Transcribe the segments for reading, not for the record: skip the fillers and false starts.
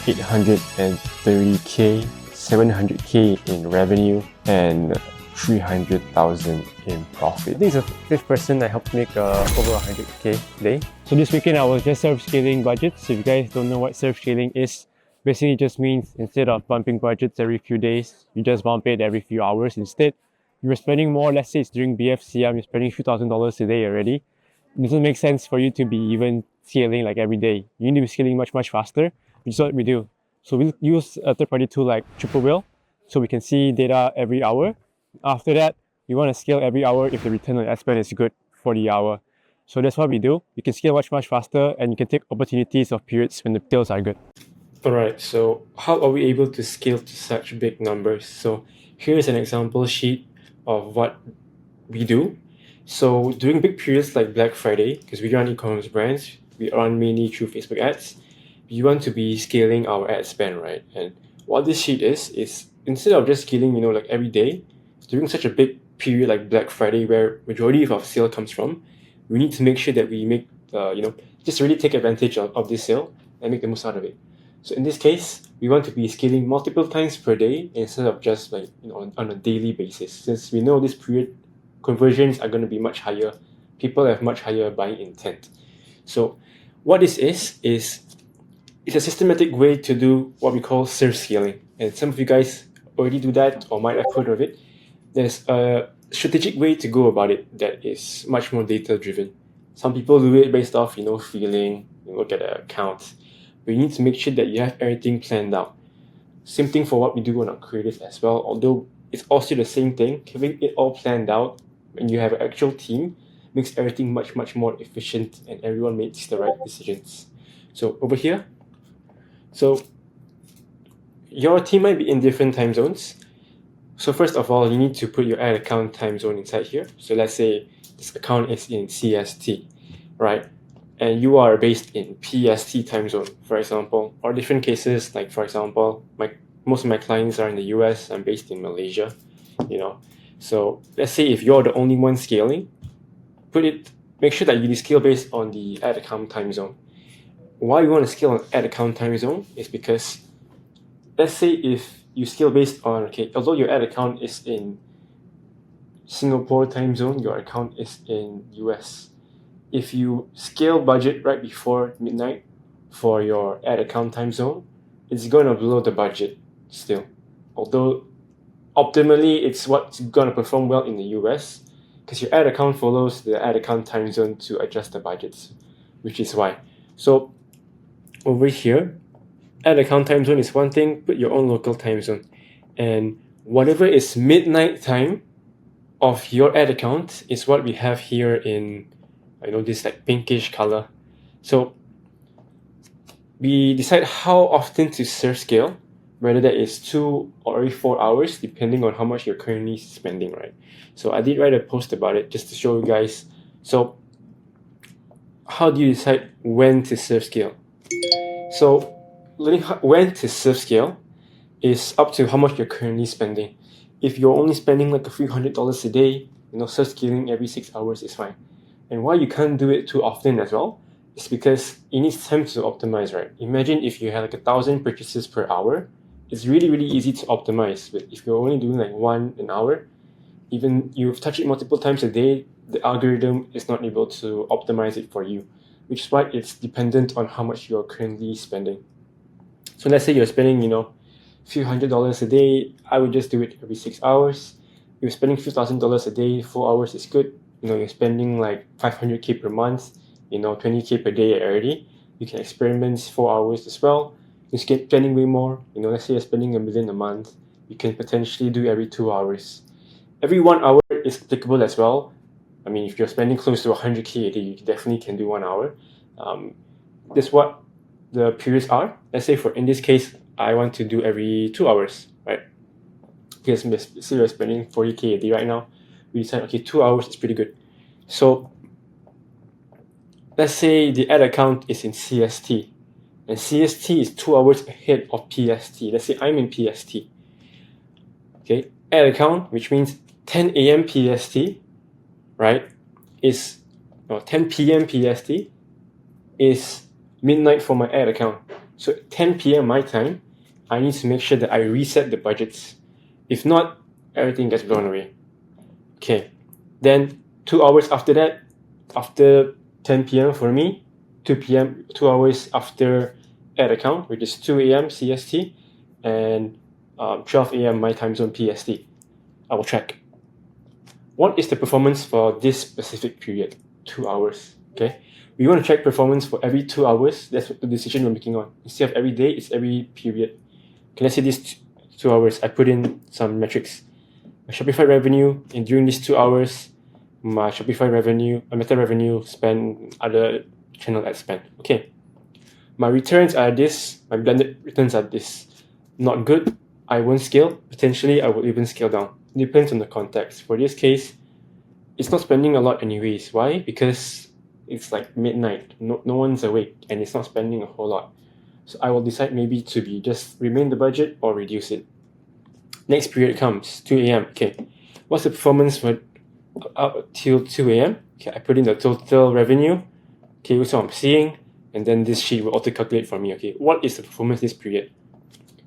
830k, 700k in revenue, and 300,000 in profit. This is the fifth person that helped make over 100k a day. So this weekend I was just surf scaling budgets. So if you guys don't know what surf scaling is, basically it just means instead of bumping budgets every few days, you just bump it every few hours instead. You're spending more, let's say it's during BFCM, you're spending a few $1,000s a day already. It doesn't make sense for you to be even scaling like every day. You need to be scaling much faster, which is what we do. So we use a third-party tool like Triple Whale, so we can see data every hour. After that, we want to scale every hour if the return on ad spend is good for the hour. So that's what we do. You can scale much faster, and you can take opportunities of periods when the sales are good. Alright, so how are we able to scale to such big numbers? So here's an example sheet of what we do. So during big periods like Black Friday, because we run e-commerce brands, we run mainly through Facebook ads, we want to be scaling our ad spend, right? And what this sheet is instead of just scaling, like every day, during such a big period like Black Friday, where majority of our sale comes from, we need to make sure that we make, just really take advantage of this sale and make the most out of it. So in this case, we want to be scaling multiple times per day instead of just on a daily basis. Since we know this period, conversions are going to be much higher. People have much higher buying intent. So what this is it's a systematic way to do what we call surf scaling. And some of you guys already do that or might have heard of it. There's a strategic way to go about it that is much more data driven. Some people do it based off, feeling, look at the account. But you need to make sure that you have everything planned out. Same thing for what we do on our creative as well, although it's also the same thing. Having it all planned out when you have an actual team makes everything much more efficient and everyone makes the right decisions. So over here, so your team might be in different time zones. So first of all, you need to put your ad account time zone inside here. So let's say this account is in CST, right? And you are based in PST time zone, for example, or different cases, like for example, most of my clients are in the US, I'm based in Malaysia, So let's say if you're the only one scaling, make sure that you scale based on the ad account time zone. Why you want to scale on ad account time zone is because, let's say if you scale based on, although your ad account is in Singapore time zone, your account is in US. If you scale budget right before midnight for your ad account time zone, it's going to blow the budget still. Although optimally, it's what's going to perform well in the US because your ad account follows the ad account time zone to adjust the budgets, which is why. So over here, ad account time zone is one thing, put your own local time zone. And whatever is midnight time of your ad account is what we have here in, this pinkish color. So we decide how often to surf scale, whether that is 2 or every 4 hours, depending on how much you're currently spending, right? So I did write a post about it just to show you guys. So how do you decide when to surf scale? So learning when to surf scale is up to how much you're currently spending. If you're only spending like a few $100s a day, surf scaling every 6 hours is fine. And why you can't do it too often as well is because it needs time to optimize, right? Imagine if you had 1,000 purchases per hour, it's really easy to optimize. But if you're only doing one an hour, even you've touched it multiple times a day, the algorithm is not able to optimize it for you, which is why it's dependent on how much you're currently spending. So let's say you're spending, few $100s a day, I would just do it every 6 hours. If you're spending few $1,000s a day, 4 hours is good. You're spending like 500k per month, 20k per day already. You can experiment 4 hours as well. You're spending way more. Let's say you're spending $1 million a month. You can potentially do every 2 hours. Every 1 hour is applicable as well. I mean, if you're spending close to 100k a day, you definitely can do 1 hour. That's what the periods are. Let's say in this case, I want to do every 2 hours, right? Because say we're spending 40k a day right now. We decide, 2 hours is pretty good. So let's say the ad account is in CST, and CST is 2 hours ahead of PST. Let's say I'm in PST. Okay, ad account, which means 10 a.m. PST, right, 10 p.m. PST is midnight for my ad account. So 10 p.m. my time, I need to make sure that I reset the budgets. If not, everything gets blown away. Okay, then 2 hours after that, after 10 p.m. for me, 2 p.m., 2 hours after ad account, which is 2 a.m. CST, and 12 a.m. my time zone PST. I will check. What is the performance for this specific period? 2 hours. Okay. We want to check performance for every 2 hours. That's the decision we're making on. Instead of every day, it's every period. Okay, let's say these 2 hours, I put in some metrics. My Shopify revenue, and during these 2 hours, my Shopify revenue, my Meta revenue spend, other channel ad spend. Okay. My returns are this, my blended returns are this. Not good, I won't scale. Potentially, I will even scale down. It depends on the context. For this case, it's not spending a lot anyways. Why? Because it's like midnight. No one's awake and it's not spending a whole lot. So I will decide maybe to be just remain the budget or reduce it. Next period comes, 2 a.m. Okay, what's the performance for up till 2 a.m.? Okay, I put in the total revenue. Okay, so I'm seeing, and then this sheet will auto calculate for me. Okay, what is the performance this period?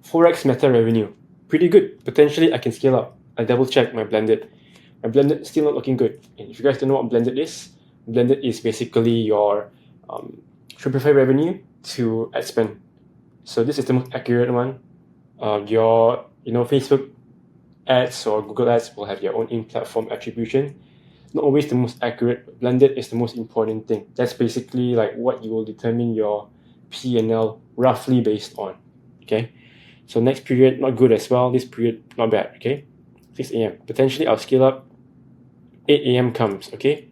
4x Meta revenue, pretty good. Potentially, I can scale up. I double check my blended. My blended still not looking good. And if you guys don't know what blended is basically your Shopify revenue to ad spend. So this is the most accurate one. Your Facebook ads or Google ads will have your own in-platform attribution. Not always the most accurate. Blended is the most important thing. That's basically like what you will determine your P&L roughly based on. Okay. So next period, not good as well. This period, not bad. Okay. 6 a.m. Potentially, I'll scale up. 8 a.m. comes. Okay.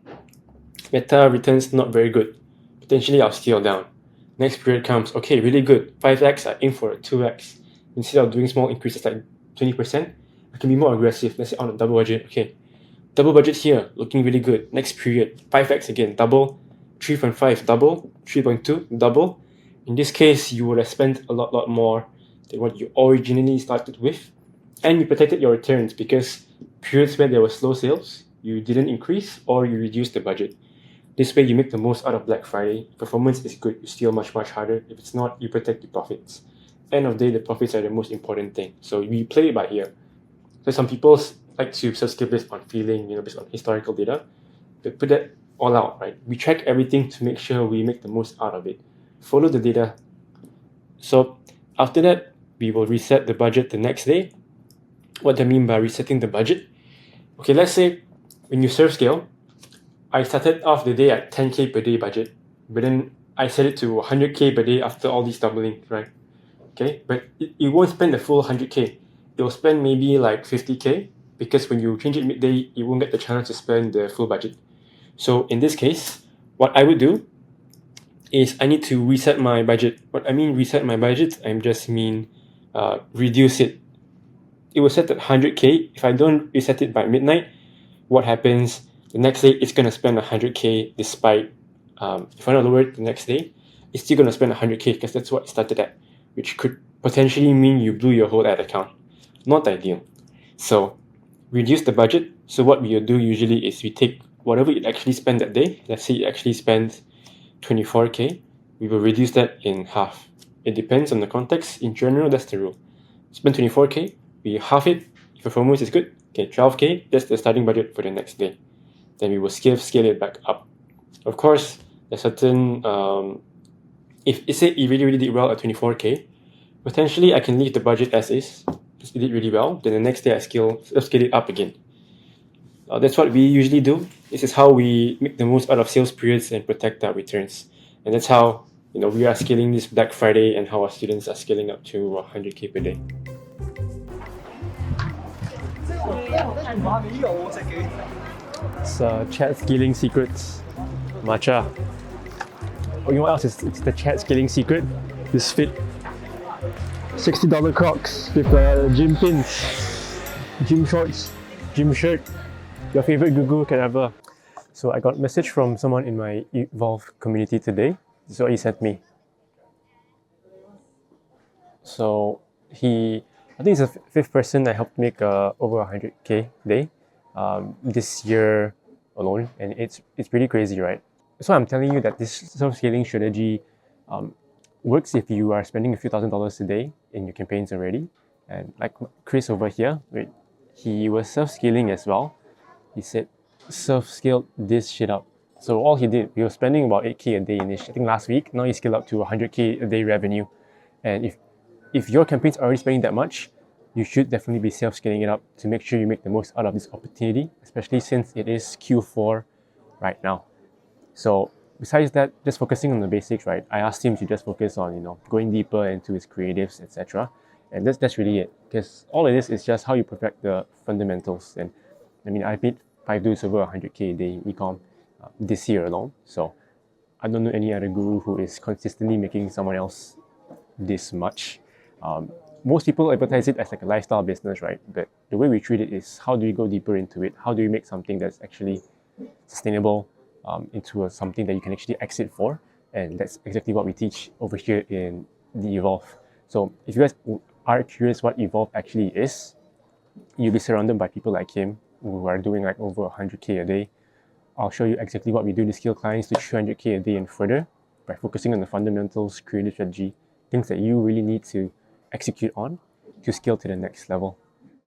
Meta returns not very good. Potentially, I'll scale down. Next period comes. Okay, really good. 5x, I aim for a 2x. Instead of doing small increases like 20%, I can be more aggressive. Let's say on a double budget. Okay. Double budget here, looking really good. Next period, 5x again, double. 3.5, double. 3.2, double. In this case, you would have spent a lot more than what you originally started with. And you protected your returns because periods where there were slow sales, you didn't increase or you reduced the budget. This way, you make the most out of Black Friday. Performance is good, you steal much harder. If it's not, you protect the profits. End of the day, the profits are the most important thing. So we play it by ear. So some people like to subscribe based on feeling, based on historical data. But put that all out, right? We track everything to make sure we make the most out of it. Follow the data. So after that, we will reset the budget the next day. What do I mean by resetting the budget? Okay, let's say when you serve scale, I started off the day at 10K per day budget, but then I set it to 100K per day after all these doubling, right? Okay, but it won't spend the full 100K. It will spend maybe like 50K because when you change it midday, you won't get the chance to spend the full budget. So in this case, what I would do is I need to reset my budget. What I mean reset my budget, I just mean reduce it. It was set at 100K. If I don't reset it by midnight, what happens? The next day, it's going to spend 100K despite, if I don't lower it the next day, it's still going to spend 100K because that's what it started at, which could potentially mean you blew your whole ad account. Not ideal. So reduce the budget. So what we do usually is we take whatever you actually spend that day. Let's say you actually spend 24K. We will reduce that in half. It depends on the context. In general, that's the rule. Spend 24K, we half it. If performance is good, okay, 12K, that's the starting budget for the next day. Then we will scale it back up. Of course, there's certain, if it say it really did well at 24K, potentially I can leave the budget as is. Just did it really well. Then the next day I scale it up again. That's what we usually do. This is how we make the most out of sales periods and protect our returns. And that's how we are scaling this Black Friday and how our students are scaling up to 100K per day. It's chat scaling secrets. Matcha. Oh, you know what else is it's the chat scaling secret? This fit. $60 Crocs with gym pins, gym shorts, gym shirt. Your favorite guru can ever. So I got a message from someone in my Evolve community today. This is what he sent me. So I think he's the fifth person I helped make over 100K day this year alone, and it's pretty crazy, right? So I'm telling you that this self-scaling strategy works if you are spending a few $1,000s a day in your campaigns already. And like Chris over here, right, he was self-scaling as well. He said self-scaled this shit up. So all he did, he was spending about 8K a day I think last week. Now he scaled up to 100K a day revenue. And if your campaign's already spending that much, you should definitely be self-scaling it up to make sure you make the most out of this opportunity, especially since it is Q4 right now. So besides that, just focusing on the basics, right? I asked him to just focus on, going deeper into his creatives, etc. And that's really it. Because all it is just how you perfect the fundamentals. And I mean, I've made 5 dudes over 100K a day in Ecom this year alone. So I don't know any other guru who is consistently making someone else this much. Most people advertise it as like a lifestyle business, right? But the way we treat it is, how do we go deeper into it? How do we make something that's actually sustainable into something that you can actually exit for? And that's exactly what we teach over here in the Evolve. So if you guys are curious what Evolve actually is, you'll be surrounded by people like him who are doing like over 100K a day. I'll show you exactly what we do to scale clients to 300K a day and further by focusing on the fundamentals, creative strategy, things that you really need to execute on to scale to the next level.